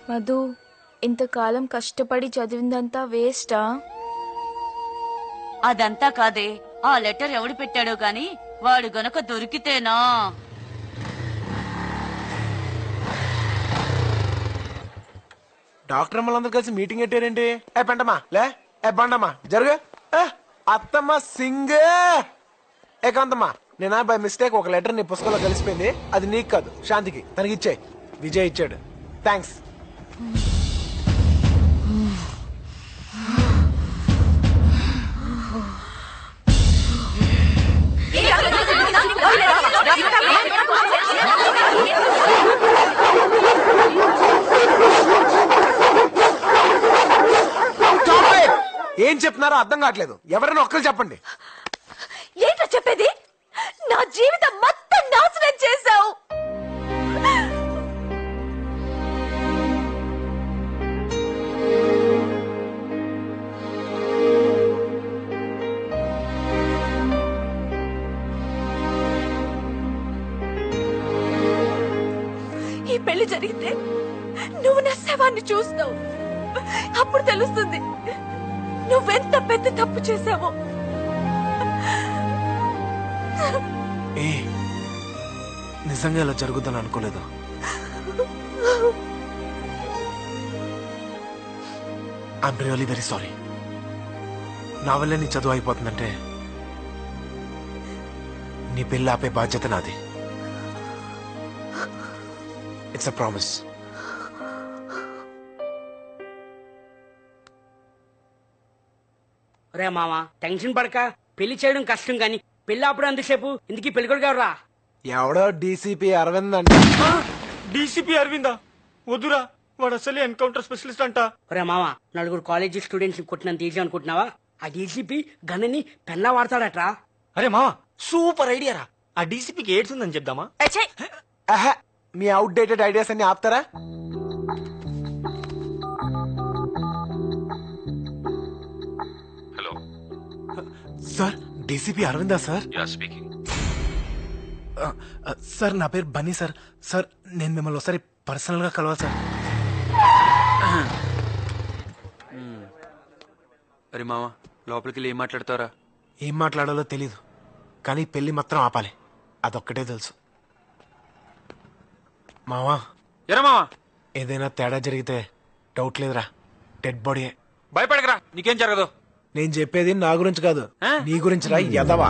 మధు, ఇంతకాలం కష్టపడి చదివిందంతా వేస్టా? అదంతా కాదే, ఆ లెటర్ ఎవడు పెట్టాడో గాని వాడు గనక దొరికితేనా. డాక్టర్ అమ్మలందరూ కలిసి మీటింగ్ పెట్టారేంటి? ఏ పెంటమ్మా లే, ఏ బండమ్మా జరుగు, అత్తమ్మ సింగ్, ఏ కాంతమ్మా నేను బై మిస్టేక్ ఒక లెటర్ నీ పుస్తకంలో కలిసిపోయింది. అది నీకు కాదు, శాంతికి. తనకి ఇచ్చాయి. విజయ్ ఇచ్చాడు. థ్యాంక్స్. ఏం చెప్తున్నారో అర్థం కావట్లేదు. ఎవరైనా ఒక్కరు చెప్పండి. ఏంటో చెప్పేది? నా జీవితం మొత్తం నాశనం చేశావు. ఈ పెళ్లి జరిగితే నువ్వు నా శవాన్ని చూస్తావు. అప్పుడు తెలుస్తుంది నువ్వెంత పెద్ద తప్పు చేశావో. ఏ నిజంగా ఇలా జరుగుతుందని అనుకోలేదు. I'm really very sorry. నా వల్లే నీ చదువు అయిపోతుందంటే నీ పెళ్ళి ఆపే బాధ్యత నాది. It's a promise. రే మామా, టెన్షన్ పడక. పెళ్లి చేయడం కష్టం గాని పెళ్లి అప్పుడు అంతసేపు ఇందుకీ పెళ్లి కొడుకు ఎవరా? ఎవడో డీసీపీ అరవింద్ అంట. డీసీపీ అరవిందా? వద్దురా, వాడు అసలే ఎన్కౌంటర్ స్పెషలిస్ట్ అంట. రే మామా, నలుగురు కాలేజీ స్టూడెంట్స్ కొట్టినంత ఈజీ అనుకుంటున్నావా? ఆ డీసీపీ గన్నని పెన్నా వాడతాడట్రా. అరే మావా, సూపర్ ఐడియా రా. ఆ డీసీపీకి ఎయిడ్స్ ఉందని చెప్దామా? మీ అవుట్ డేటెడ్ ఐడియాస్ అన్ని ఆపుతారా? Hello sir, DCP Aravinda sir? Yeah speaking. Sir నా పేరు బన్నీ సార్. సార్ నేను మిమ్మల్ని ఒకసారి పర్సనల్ గా కలవాలి సార్. అరే మావా, లోపలికి వెళ్ళి ఏం మాట్లాడతారా? ఏం మాట్లాడాలో తెలీదు, కానీ పెళ్లి మాత్రం ఆపాలి. అదొక్కటే తెలుసు. మావా, ఎరా మావా, ఏదైనా తేడా జరిగితే డౌట్ లేదురా, డెడ్ బాడీయే. భయపడకరా, నీకేం జరగదు. నేను చెప్పేది నా గురించి కాదు, నీ గురించి రా యదవా.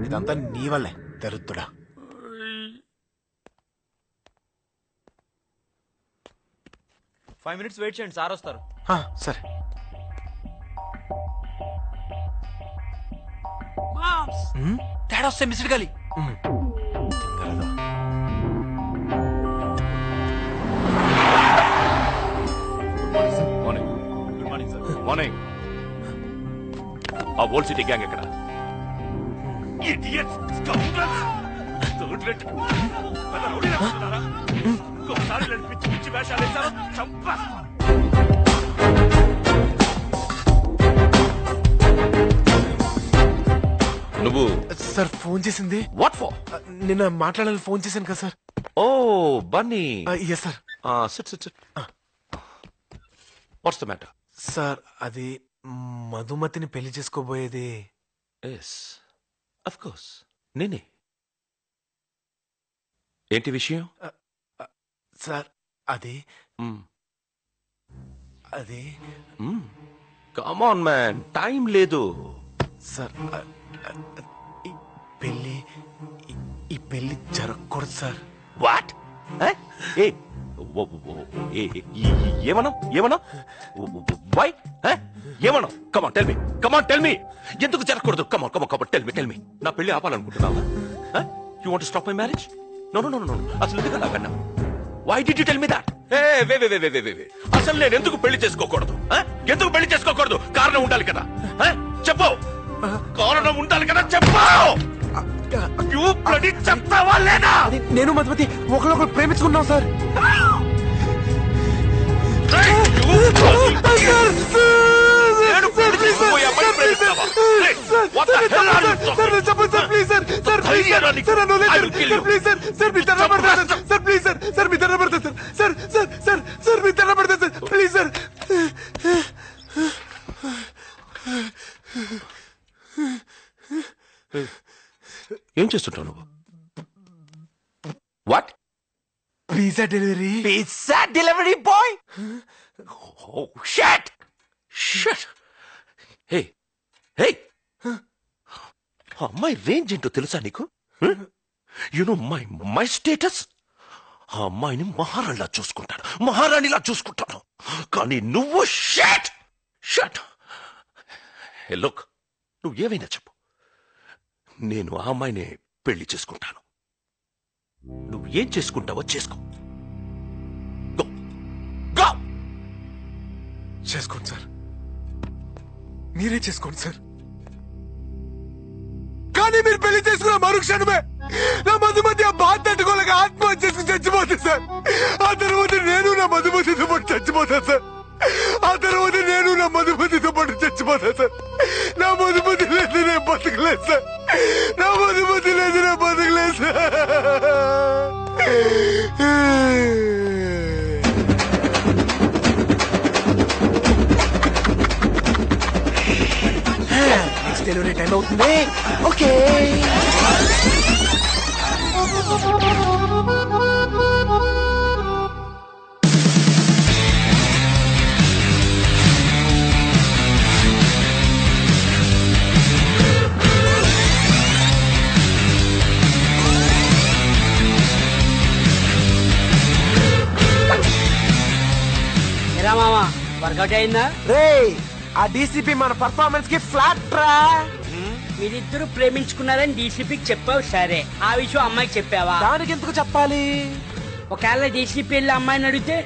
ఇదంతా నీ వల్లే దరిద్రుడా. ఫైవ్ మినిట్స్ వెయిట్ చేయండి, సార్ వస్తారు. సరే. తేడా వస్తే మిస్డ్ గాలి. మార్నింగ్. ఆ ఓల్డ్ సిటీ గ్యాంగ్ ఎక్కడ? నువ్వు సార్ ఫోన్ చేసింది. What for? నిన్న మాట్లాడాలని ఫోన్ చేశాను కదా sir. Oh Bunny. Yes sir. Sit sit sit. What's the matter? Sir అది మధుమతిని పెళ్లి చేసుకోబోయేది. ఎస్ ఆఫ్ కోర్స్, నేనే. ఏంటి విషయం? సార్ అది అది కమ్ ఆన్ మ్యాన్, టైం లేదు. సార్ ఈ పెళ్లి జరగకూడదు సార్. వాట్? ఏమన్నా ఏమన్నా వై ఏమన్నా? Come on tell me, come on tell me. ఎందుకు జరగకూడదు? Come on come on come on tell me, tell me. నా పెళ్లి ఆపాలనుకుంటున్నావా? You want to stop my marriage? No no no no. అసలు ఎందుకు అలాగన్నా? Why did you tell me that? అసలు నేను ఎందుకు పెళ్లి చేసుకోకూడదు? ఎందుకు పెళ్లి చేసుకోకూడదు? కారణం ఉండాలి కదా. చెప్పు, కారణం ఉండాలి కదా, చెప్పు. చెప్తావా లేదా? నేను మధుమతి ఒకరికొకరు ప్రేమించుకున్నాం సార్. చేస్తుంటావు నువ్వు? What? Pizza delivery. Pizza delivery boy? Oh, shit! Shit! Hey! Hey! ఆ అమ్మాయి రేంజ్ ఏంటో తెలుసా నీకు? You know my status? ఆ అమ్మాయిని మహారాణిలా చూసుకుంటాను, మహారాణిలా చూసుకుంటాను. కానీ నువ్వు షట్ షట్. లుక్, నువ్వు ఏమైనా చెప్పు, నేను ఆ అమ్మాయిని పెళ్లి చేసుకుంటాను. నువ్వు ఏం చేసుకుంటావో చేసుకో. Go. Go. చేసుకోండి సార్, మీరే చేసుకోండి సార్. కానీ మీరు పెళ్లి చేసుకున్న మరుక్షణమే నా మధుమతి ఆ బాధ తట్టుకోలేక ఆత్మహత్య చేసుకుని చచ్చిపోతాను సార్. ఆ తర్వాత నేను నా మధుమతితో పాటు చచ్చిపోతాను సార్. ఆ తర్వాత నేను నా మధుమతితో పాటు చచ్చిపోతాను సార్. నా మధుమతి లేదు నేను బతకలేదు సార్. నా మధుమతి లేదు నేను బతకలేదు సార్. నెక్స్ట్ డెలివరీ టైం అవుతుంది. ఓకే. ఎరా మామా, వర్కౌట్ అయిందా? రే, ఆ డీసీపీ మన పర్ఫార్మెన్స్ కి ఫ్లాట్ రా. మీరిద్దరు ప్రేమించుకున్నారని డీసీపీకి చెప్పావు సరే, ఆ విషయం అమ్మాయికి చెప్పావా? దానికి ఎందుకు చెప్పాలి? ఒకవేళ డీసీపీ వెళ్ళి అమ్మాయిని అడిగితే?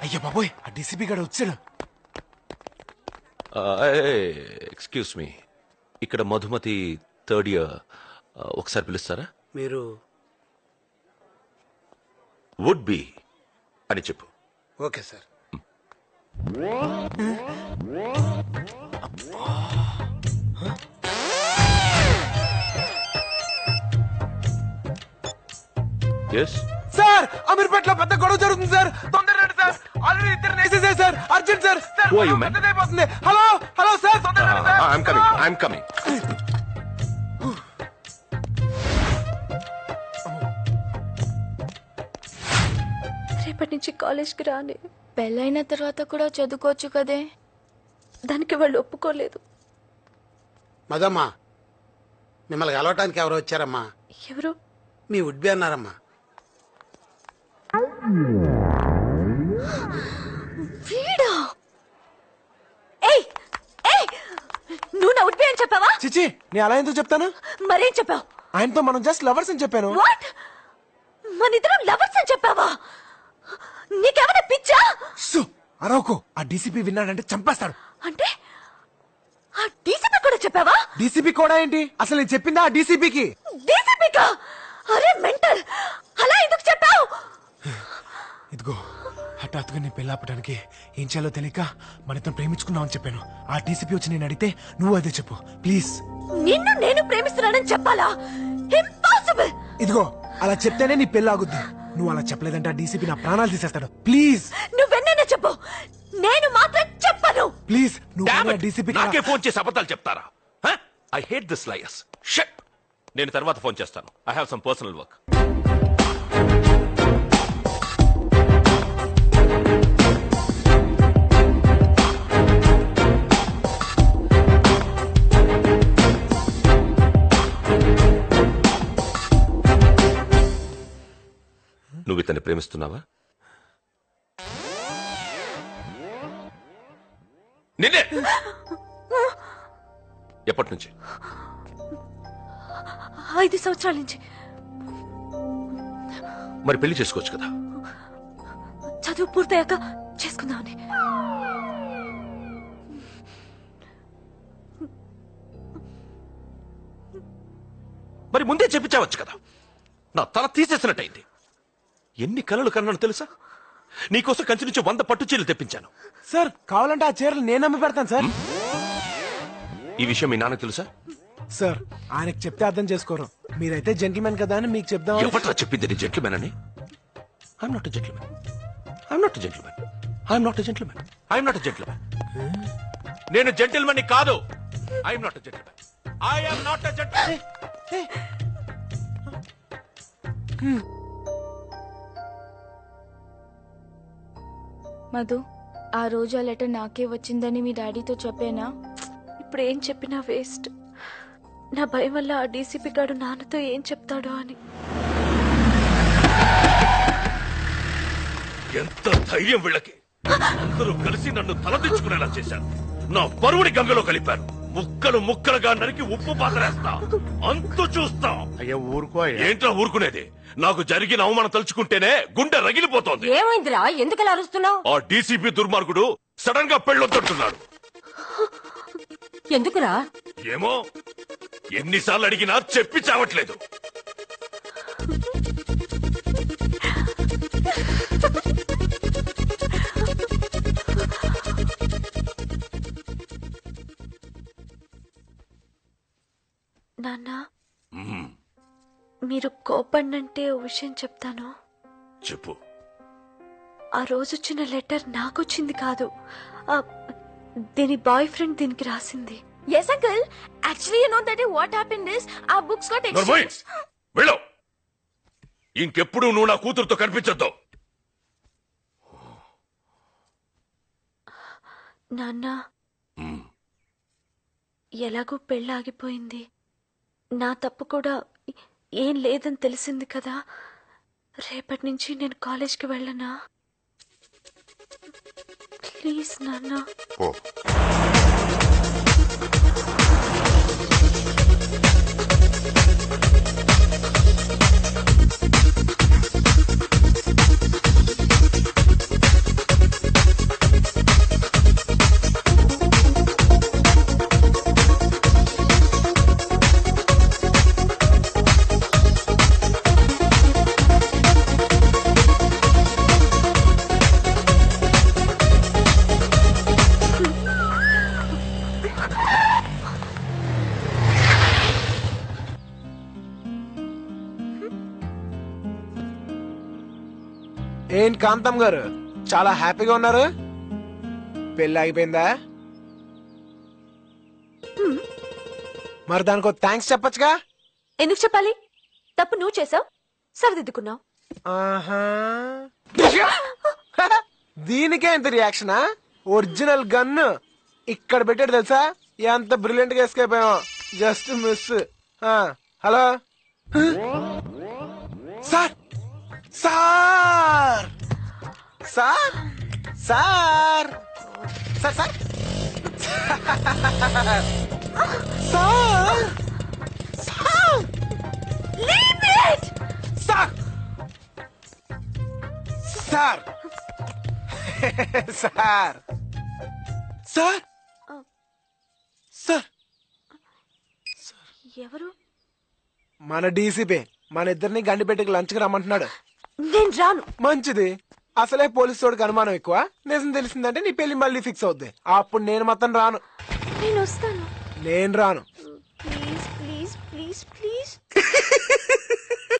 అయ్యా బాబోయ్, ఆ డీసీపీ గడు వచ్చాడు. ఎక్స్క్యూజ్ మీ, ఇక్కడ మధుమతి థర్డ్ ఇయర్, ఒకసారి పిలుస్తారా? మీరు వుడ్ బి అని చెప్పు. Okay sir. ఎస్ సార్, అమీర్పేటలో పెద్ద గొడవ జరుగుతుంది సార్. తొందరగా రండి సార్. ఆల్రెడీ ఇద్దరు వేసేసారు sir. Urgent sir. Sir, Who are you, man? పెద్దదైపోతుంది. హలో హలో సార్, తొందరగా రండి సార్. I'm coming. రేపటి నుంచి కాలేజ్కి రాని. పెళ్ళైన తర్వాత కూడా చదువుకోవచ్చు కదే. దానికి వాళ్ళు ఒప్పుకోలేదు. మదమ్మా, మిమ్మల్ని కలవటానికి ఎవరు వచ్చారమ్మా? ఎవరు? మీ ఉడ్బి అన్నారమ్మా. వీడా? ఏయ్ ఏయ్, నువ్వు నా ఉడ్బి అని చెప్పావా? చిచి, నేను అలా ఎందుకు చెప్తాను? మరేం చెప్పావు? ఆయనతో మనం జస్ట్ లవర్స్ అని చెప్పాను. వాట్? మనిద్దరం లవర్స్ అని చెప్పావా? నీకేమైనా పిచ్చా? సో అరవకు, ఆ డీసీపీ విన్నాడంటే చంపేస్తాడు. అంటే ఆ డీసీపీ కూడా చెప్పావా? డీసీపీ కూడా ఏంటి? అసలు నేను చెప్పిందా ఆ డీసీపీకి? డీసీపీకా? అరే మెంటల్, అలా ఎందుకు చెప్పావు? ఇదిగో, హఠాత్తుగా నేను పెళ్ళాపడానికి ఏం చేయాలో తెలియక మనతో ప్రేమించుకున్నావు అని చెప్పాను. ఆ డీసీపీ వచ్చి నేను అడిగితే నువ్వు అదే చెప్పు ప్లీజ్. నిన్ను నేను ప్రేమిస్తున్నానని చెప్పాలా? ఇంపాసిబుల్. ఇదిగో, అలా చెప్తేనే నీ పెళ్ళి ఆగుద్ది. నువ్వు అలా చెప్పలేదంటే ఆ డీసీపీ నా ప్రాణాలు తీసేస్తాడు. ప్లీజ్ నువ్వెన్నైనా చెప్పు, నేను మాత్రం చెప్పను. ప్లీజ్, Damn నువ్వు it! డీసీపీ నాకే ఫోన్ చేసి అబద్ధాలు చెప్తారా? I hate this liars. Shut. నేను తర్వాత ఫోన్ చేస్తాను. I have some personal work. నువ్వు ఇతన్ని ప్రేమిస్తున్నావా? నిన్నే. ఎప్పటి నుంచి? 5 సంవత్సరాల నుంచి. మరి పెళ్లి చేసుకోవచ్చు కదా. చదువు పూర్తయ్యాక చేసుకుందామని. మరి ముందే చెప్పించవచ్చు కదా. నా తల తీసేసినట్టయింది. ఎన్ని కలలు కన్నాను తెలుసా? నీకోసం కంచి నుంచి 100 పట్టు చీరలు తెప్పించాను. సార్, కావాలంటే ఆ చీరలు నేను అమ్మి పెడతాను సార్. ఈ విషయం మీ నాన్నకు తెలుసా? సార్, ఆయనకు చెప్తే అర్థం చేసుకోరు. మీరైతే జెంటిల్మెన్ కదా అని మీకు చెప్దాం. ఎవట్రా చెప్పింది నీ జెంట్మెన్ అని? I'm not a gentlemen. I'm not a gentlemen. I'm not a gentlemen. I'm not a gentlemen. నేను జెంటిల్మన్ కాదు. I'm not gentleman. I'm not gentleman. Madhu, ఆ రోజు ఆ లెటర్ నాకే వచ్చిందని మీ డాడీతో చెప్పేనా? ఇప్పుడు ఏం చెప్పినా వేస్ట్. నా భయం వల్ల ఆ డీసీపీ గాడు నాన్నతో ఏం చెప్తాడో అని. ఎంత ధైర్యం వీళ్ళకి! అందరూ కలిసి నన్ను తలదించుకునేలా చేశారు. నా పరువుని గంగలో కలిపారు. ముక్కలు ముక్కలుగా నరికి ఉప్పు పాతరేస్తా. అంతు చూస్తా. అయ్యా ఊరుకో. ఏంట్రా ఊరుకునేది? నాకు జరిగిన అవమానం తలుచుకుంటేనే గుండె రగిలిపోతోంది. ఏమైందిరా, ఎందుకలా అరుస్తున్నావు? ఆ డీసీపీ దుర్మార్గుడు సడన్ గా పెళ్ళొద్దంటున్నాడు. ఎందుకురా? ఏమో, ఎన్నిసార్లు అడిగినా చెప్పి చావట్లేదు. నాన్న, మీరు కోపడినంటే ఓ విషయం చెప్తాను. చెప్పు. ఆ రోజు వచ్చిన లెటర్ నాకొచ్చింది కాదు, దీని బాయ్ ఫ్రెండ్ దీనికి రాసింది. Yes, uncle. Actually, you know that what happened is our books got exchanged. వెళ్ళు. ఇంకెప్పుడు నువ్వు నా కూతురుతో కనిపించొద్దు. నాన్న, ఎలాగో పెళ్ళాగిపోయింది. నా తప్పు కూడా ఏం లేదని తెలిసింది కదా. రేపటి నుంచి నేను కాలేజ్కి వెళ్ళనా? ప్లీజ్ నాన్న. ఏంటి కాంతం గారు, చాలా హ్యాపీగా ఉన్నారు? పెళ్ళి ఆగిపోయిందా? మరి దానికి థ్యాంక్స్ చెప్పొచ్చుగా. ఎందుకు చెప్పాలి? తప్పు నువ్వు చేసావు, సరిదిద్దుకున్నావు. ఆహా, దీనికే ఎంత రియాక్షనా? ఒరిజినల్ గన్ ఇక్కడ పెట్టాడు తెలుసా? ఎంత బ్రిలియంట్ గా ఎస్కేప్ అయ్యాం. Just miss. Hello sir, sir sir sir sir sir sir sir sir sir sir sir ఎవరు? మన డీసీపీ మన ఇద్దరిని గండిపెట్టుకు లంచ్కి రమ్మంటున్నాడు. నేను రాను. మంచిది. అసలే పోలీసు వాడికి అనుమానం ఎక్కువ. నిజం తెలిసిందంటే నీ పెళ్లి మళ్ళీ ఫిక్స్ అవుద్ది. అప్పుడు నేను మొత్తం రాను. నేను వస్తాను. నేను రాను. Please please please please.